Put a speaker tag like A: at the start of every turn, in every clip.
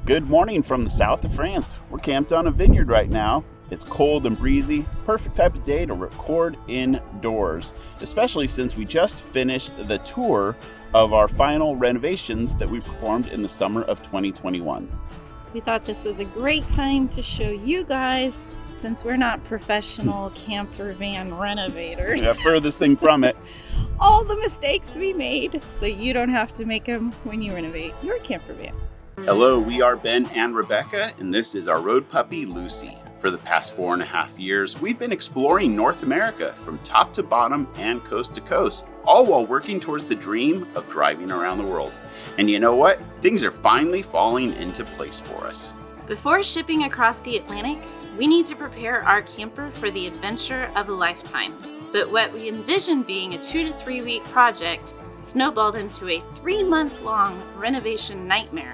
A: Good morning from the south of France. We're camped on a vineyard right now. It's cold and breezy, perfect type of day to record indoors, especially since we just finished the tour of our final renovations that we performed in the summer of 2021.
B: We thought this was a great time to show you guys, since we're not professional camper van renovators.
A: Yeah, furthest thing from it.
B: All the mistakes we made, so you don't have to make them when you renovate your camper van.
A: Hello, we are Ben and Rebecca, and this is our road puppy, Lucy. For the past 4.5 years, we've been exploring North America from top to bottom and coast to coast, all while working towards the dream of driving around the world. And you know what? Things are finally falling into place for us.
C: Before shipping across the Atlantic, we need to prepare our camper for the adventure of a lifetime. But what we envisioned being a 2 to 3 week project snowballed into a 3-month-long renovation nightmare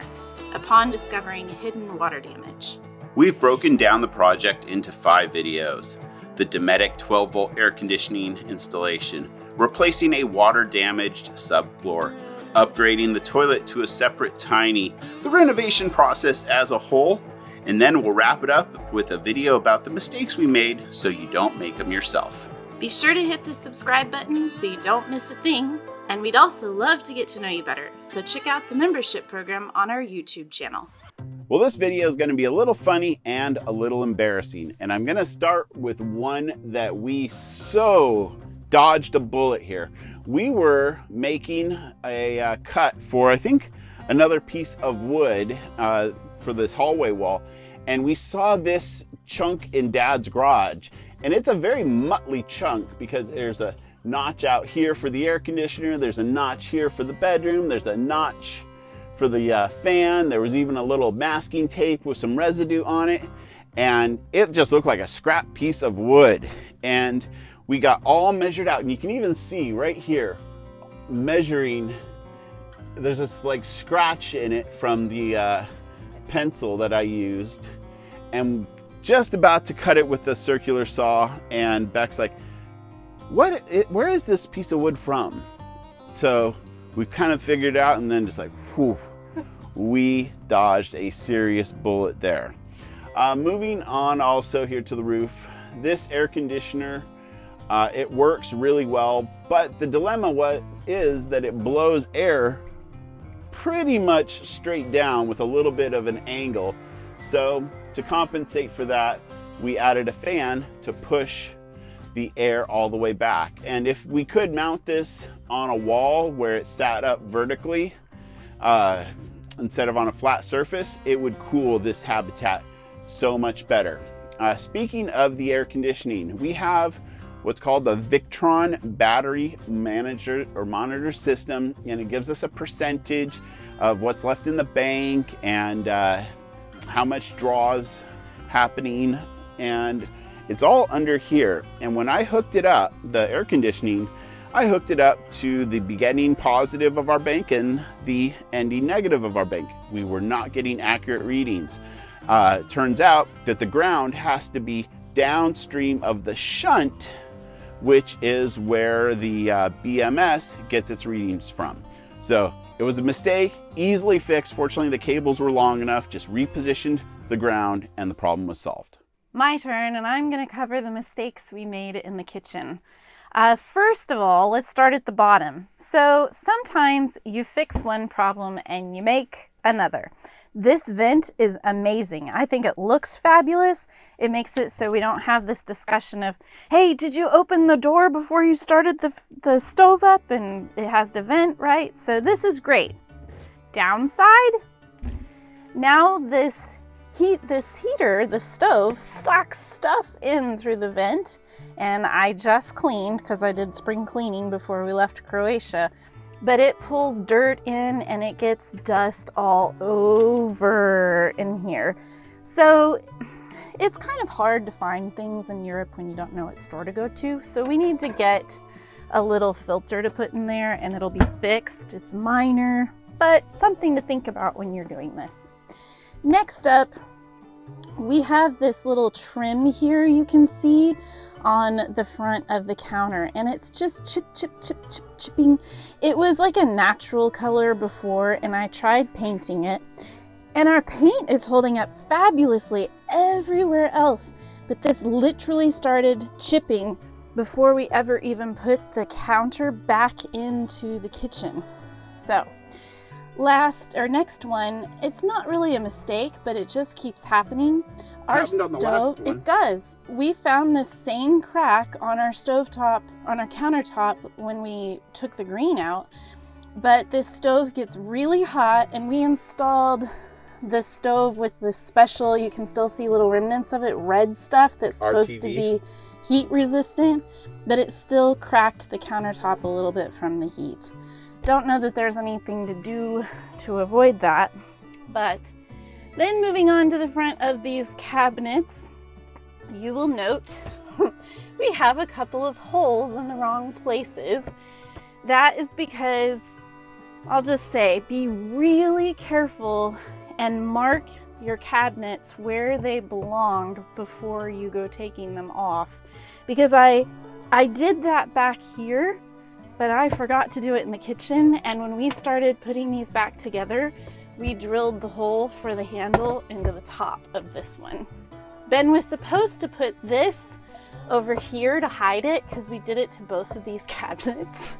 C: upon discovering hidden water damage.
A: We've broken down the project into 5 videos. The Dometic 12-volt air conditioning installation, replacing a water-damaged subfloor, upgrading the toilet to a separate tiny, the renovation process as a whole, and then we'll wrap it up with a video about the mistakes we made so you don't make them yourself.
C: Be sure to hit the subscribe button so you don't miss a thing. And we'd also love to get to know you better, so check out the membership program on our YouTube channel.
A: Well, this video is going to be a little funny and a little embarrassing, and I'm going to start with one that we so dodged a bullet here. We were making a cut for, I think, another piece of wood for this hallway wall, and we saw this chunk in Dad's garage, and it's a very muttly chunk because there's a notch out here for the air conditioner, there's a notch here for the bedroom, there's a notch for the fan, there was even a little masking tape with some residue on it, and it just looked like a scrap piece of wood. And we got all measured out, and you can even see right here measuring, there's this like scratch in it from the pencil that I used, and just about to cut it with the circular saw, and Beck's like, where is this piece of wood from? So we kind of figured it out, and then just like, whew, we dodged a serious bullet there. Moving on also here to the roof, this air conditioner, it works really well, but the dilemma is that it blows air pretty much straight down with a little bit of an angle. So to compensate for that, we added a fan to push the air all the way back. And if we could mount this on a wall where it sat up vertically instead of on a flat surface, it would cool this habitat so much better. Speaking of the air conditioning, we have what's called the Victron battery monitor system, and it gives us a percentage of what's left in the bank and how much draws happening, and it's all under here. And when I hooked it up, the air conditioning, I hooked it up to the beginning positive of our bank and the ending negative of our bank. We were not getting accurate readings. Turns out that the ground has to be downstream of the shunt, which is where the BMS gets its readings from. So it was a mistake, easily fixed. Fortunately, the cables were long enough, just repositioned the ground, and the problem was solved.
B: My turn, and I'm going to cover the mistakes we made in the kitchen. First of all, let's start at the bottom. So sometimes you fix one problem and you make another. This vent is amazing. I think it looks fabulous. It makes it so we don't have this discussion of, hey, did you open the door before you started the stove up? And it has the vent, right? So this is great. Downside, now this heater, the stove, sucks stuff in through the vent, and I just cleaned because I did spring cleaning before we left Croatia, but it pulls dirt in and it gets dust all over in here. So it's kind of hard to find things in Europe when you don't know what store to go to. So we need to get a little filter to put in there and it'll be fixed. It's minor, but something to think about when you're doing this. Next up, we have this little trim here you can see on the front of the counter, and it's just chipping. It was like a natural color before, and I tried painting it, And our paint is holding up fabulously everywhere else. But this literally started chipping before we ever even put the counter back into the kitchen. So next one, it's not really a mistake, but it just keeps happening. Our stove, it does. We found this same crack on our stovetop, on our countertop when we took the green out. But this stove gets really hot, and we installed the stove with this special, you can still see little remnants of it, red stuff that's supposed to be heat resistant, but it still cracked the countertop a little bit from the heat. Don't know that there's anything to do to avoid that. But then moving on to the front of these cabinets, you will note we have a couple of holes in the wrong places. That is because, I'll just say, be really careful and mark your cabinets where they belonged before you go taking them off. Because I did that back here, but I forgot to do it in the kitchen. And when we started putting these back together, we drilled the hole for the handle into the top of this one. Ben was supposed to put this over here to hide it because we did it to both of these cabinets,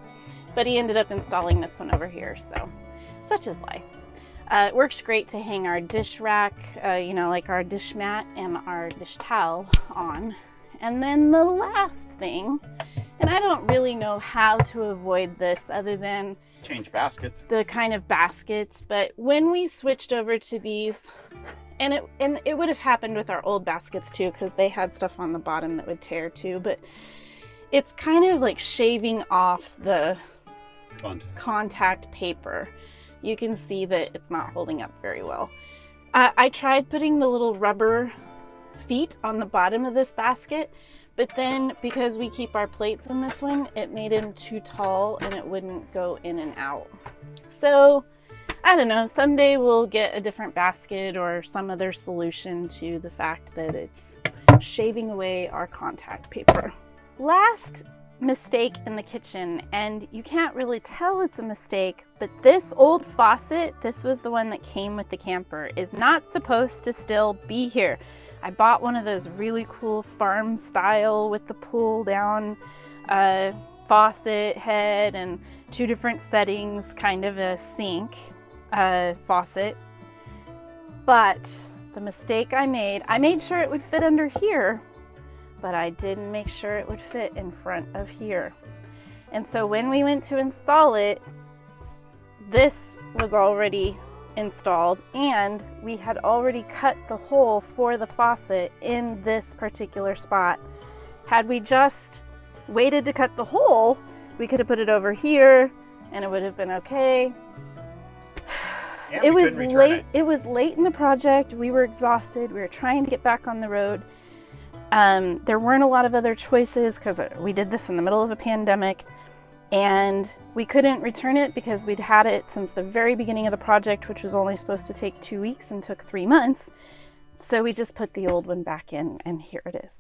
B: but he ended up installing this one over here. So such is life. It works great to hang our dish rack, like our dish mat and our dish towel on. And then the last thing, and I don't really know how to avoid this other than
A: change baskets,
B: the kind of baskets, but when we switched over to these, and it would have happened with our old baskets too, because they had stuff on the bottom that would tear too, but it's kind of like shaving off the contact paper. You can see that it's not holding up very well. I tried putting the little rubber feet on the bottom of this basket, but then because we keep our plates in this one, it made him too tall and it wouldn't go in and out. So I don't know, someday we'll get a different basket or some other solution to the fact that it's shaving away our contact paper. Last mistake in the kitchen, and you can't really tell it's a mistake, but this old faucet, this was the one that came with the camper, is not supposed to still be here. I bought one of those really cool farm style with the pull down faucet head and 2 different settings, kind of a sink faucet. But the mistake I made sure it would fit under here, but I didn't make sure it would fit in front of here. And so when we went to install it, this was already installed and we had already cut the hole for the faucet in this particular spot. Had we just waited to cut the hole, we could have put it over here and it would have been okay. It was late. It was late in the project. We were exhausted. We were trying to get back on the road. There weren't a lot of other choices because we did this in the middle of a pandemic, and we couldn't return it because we'd had it since the very beginning of the project, which was only supposed to take 2 weeks and took 3 months. So we just put the old one back in, and here it is.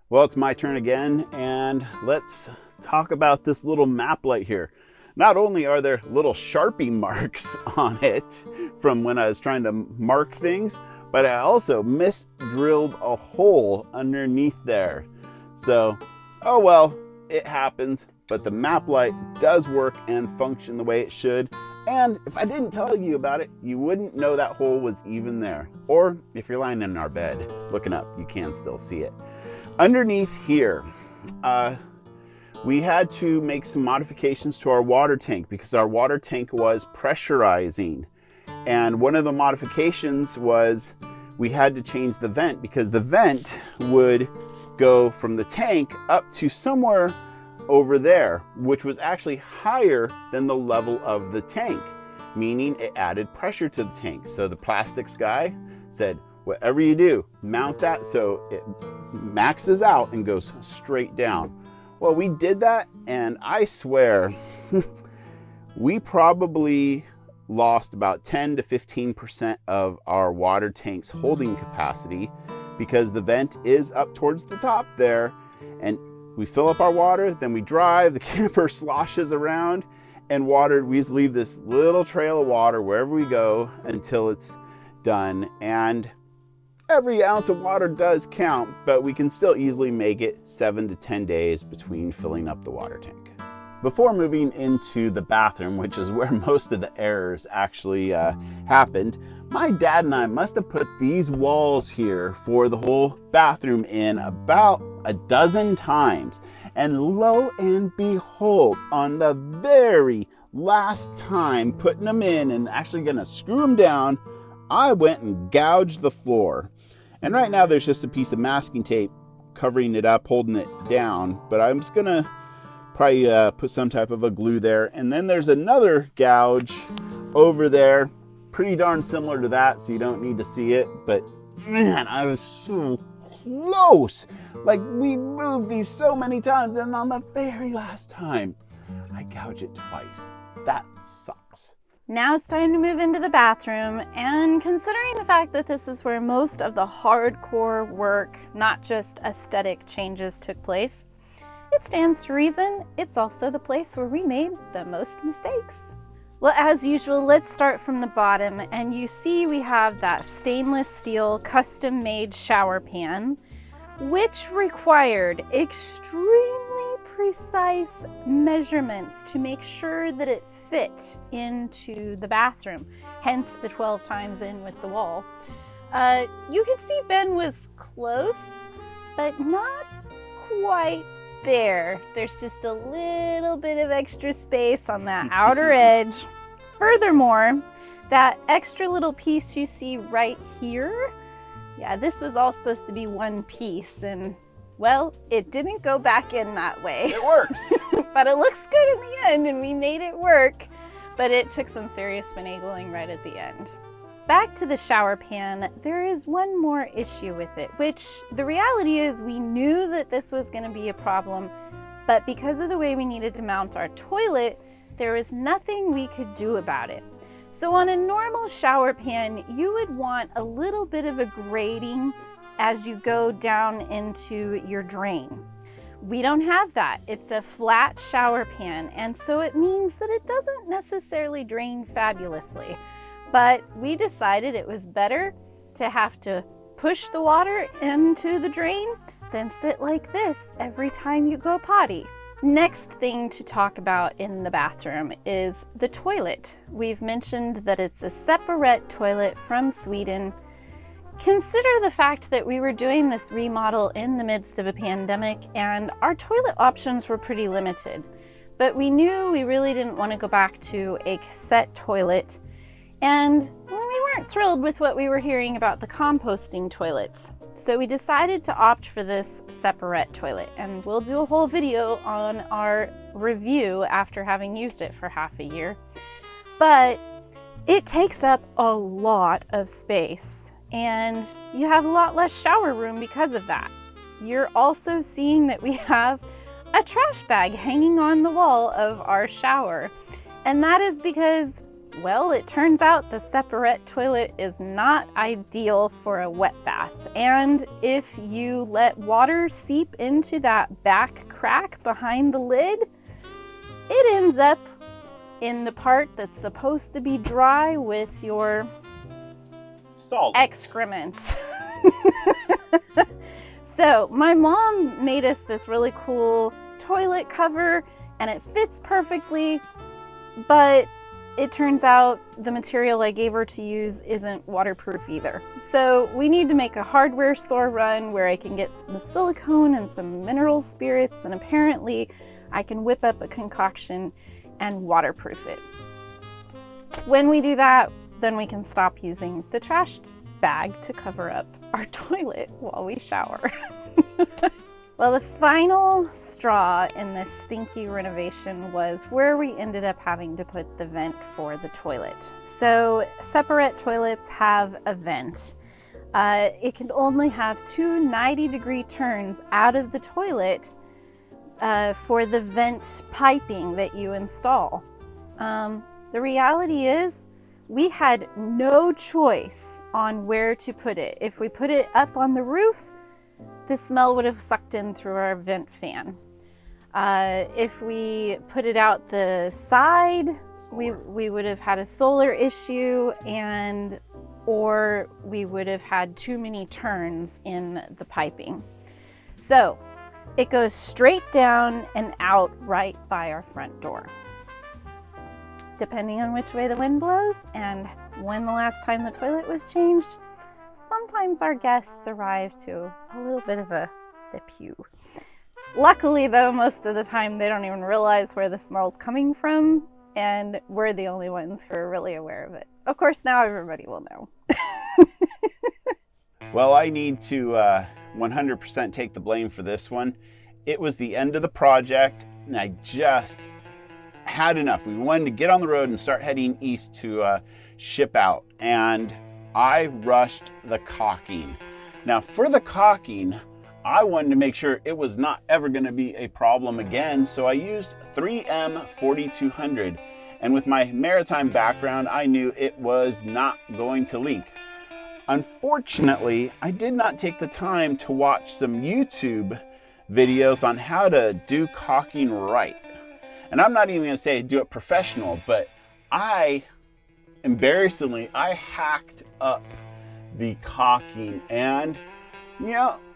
A: Well, it's my turn again, and let's talk about this little map light here. Not only are there little Sharpie marks on it from when I was trying to mark things, but I also misdrilled a hole underneath there. So, oh well, it happens, but the map light does work and function the way it should. And if I didn't tell you about it, you wouldn't know that hole was even there. Or if you're lying in our bed looking up, you can still see it. Underneath here, we had to make some modifications to our water tank because our water tank was pressurizing. And one of the modifications was we had to change the vent because the vent would go from the tank up to somewhere over there, which was actually higher than the level of the tank, meaning it added pressure to the tank. So the plastics guy said, whatever you do, mount that so it maxes out and goes straight down. Well, we did that, and I swear we probably lost about 10 to 15% of our water tank's holding capacity because the vent is up towards the top there, and we fill up our water, then we drive, the camper sloshes around, and we just leave this little trail of water wherever we go until it's done, and every ounce of water does count, but we can still easily make it 7 to 10 days between filling up the water tank. Before moving into the bathroom, which is where most of the errors actually happened, my dad and I must have put these walls here for the whole bathroom in about a dozen times. And lo and behold, on the very last time putting them in and actually gonna screw them down, I went and gouged the floor. And right now there's just a piece of masking tape covering it up, holding it down, but I'm just gonna probably put some type of a glue there. And then there's another gouge over there, pretty darn similar to that, so you don't need to see it, but man, I was so close. Like, we moved these so many times, and on the very last time, I gouged it twice. That sucks.
B: Now it's time to move into the bathroom, and considering the fact that this is where most of the hardcore work, not just aesthetic changes, took place, it stands to reason it's also the place where we made the most mistakes. Well, as usual, let's start from the bottom, and you see we have that stainless steel custom-made shower pan, which required extremely precise measurements to make sure that it fit into the bathroom, hence the 12 times in with the wall. You can see Ben was close, but not quite there. There's just a little bit of extra space on that outer edge. Furthermore, that extra little piece you see right here, yeah, this was all supposed to be one piece, and well, it didn't go back in that way.
A: It works.
B: But it looks good in the end, and we made it work, but it took some serious finagling right at the end. Back to the shower pan, there is one more issue with it, which the reality is we knew that this was going to be a problem, but because of the way we needed to mount our toilet, there was nothing we could do about it. So on a normal shower pan, you would want a little bit of a grading as you go down into your drain. We don't have that. It's a flat shower pan, and so it means that it doesn't necessarily drain fabulously. But we decided it was better to have to push the water into the drain than sit like this every time you go potty. Next thing to talk about in the bathroom is the toilet. We've mentioned that it's a separate toilet from Sweden. Consider the fact that we were doing this remodel in the midst of a pandemic and our toilet options were pretty limited. But we knew we really didn't want to go back to a cassette toilet. And well, we weren't thrilled with what we were hearing about the composting toilets. So we decided to opt for this separate toilet, and we'll do a whole video on our review after having used it for half a year. But it takes up a lot of space, and you have a lot less shower room because of that. You're also seeing that we have a trash bag hanging on the wall of our shower, and that is because, well, it turns out the separate toilet is not ideal for a wet bath. And if you let water seep into that back crack behind the lid, it ends up in the part that's supposed to be dry with your
A: Salt.
B: excrement. So my mom made us this really cool toilet cover, and it fits perfectly, but it turns out the material I gave her to use isn't waterproof either. So we need to make a hardware store run where I can get some silicone and some mineral spirits, and apparently I can whip up a concoction and waterproof it. When we do that, then we can stop using the trash bag to cover up our toilet while we shower. Well, the final straw in this stinky renovation was where we ended up having to put the vent for the toilet. So separate toilets have a vent. It can only have 2 90-degree turns out of the toilet for the vent piping that you install. The reality is we had no choice on where to put it. If we put it up on the roof, the smell would have sucked in through our vent fan. If we put it out the side, we would have had a solar issue, and or we would have had too many turns in the piping. So it goes straight down and out right by our front door. Depending on which way the wind blows and when the last time the toilet was changed, sometimes our guests arrive to a little bit of the pew. Luckily though, most of the time they don't even realize where the smell's coming from, and we're the only ones who are really aware of it. Of course, now everybody will know.
A: Well, I need to 100% take the blame for this one. It was the end of the project, and I just had enough. We wanted to get on the road and start heading east to ship out, and I rushed the caulking. Now, for the caulking, I wanted to make sure it was not ever going to be a problem again, so I used 3M 4200. And with my maritime background, I knew it was not going to leak. Unfortunately, I did not take the time to watch some YouTube videos on how to do caulking right. And I'm not even going to say do it professional, but embarrassingly, I hacked up the caulking, and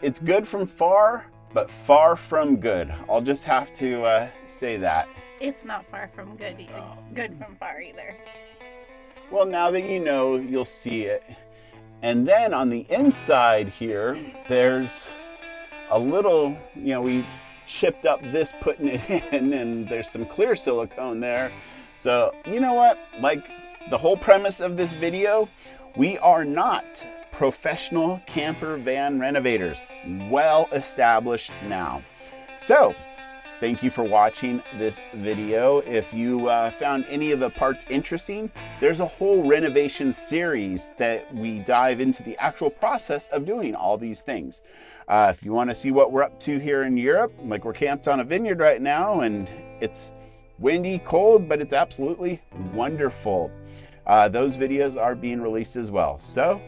A: it's good from far, but far from good. I'll just have to say that.
B: It's not far from good from far either.
A: Well, now that you know, you'll see it. And then on the inside here, there's a little, we chipped up this, putting it in, and there's some clear silicone there. So, you know what? Like the whole premise of this video, we are not professional camper van renovators, well established now. So, thank you for watching this video. If you found any of the parts interesting, there's a whole renovation series that we dive into the actual process of doing all these things. If you want to see what we're up to here in Europe, like we're camped on a vineyard right now, and it's windy, cold, but it's absolutely wonderful. Those videos are being released as well. So,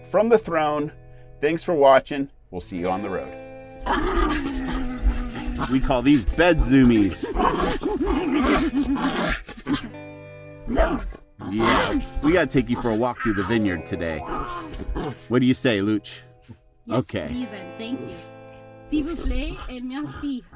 A: from the throne, thanks for watching. We'll see you on the road. We call these bed zoomies. Yeah, we gotta take you for a walk through the vineyard today. What do you say, Luch?
C: Yes,
A: Okay.
C: please and thank you. S'il vous plaît et merci.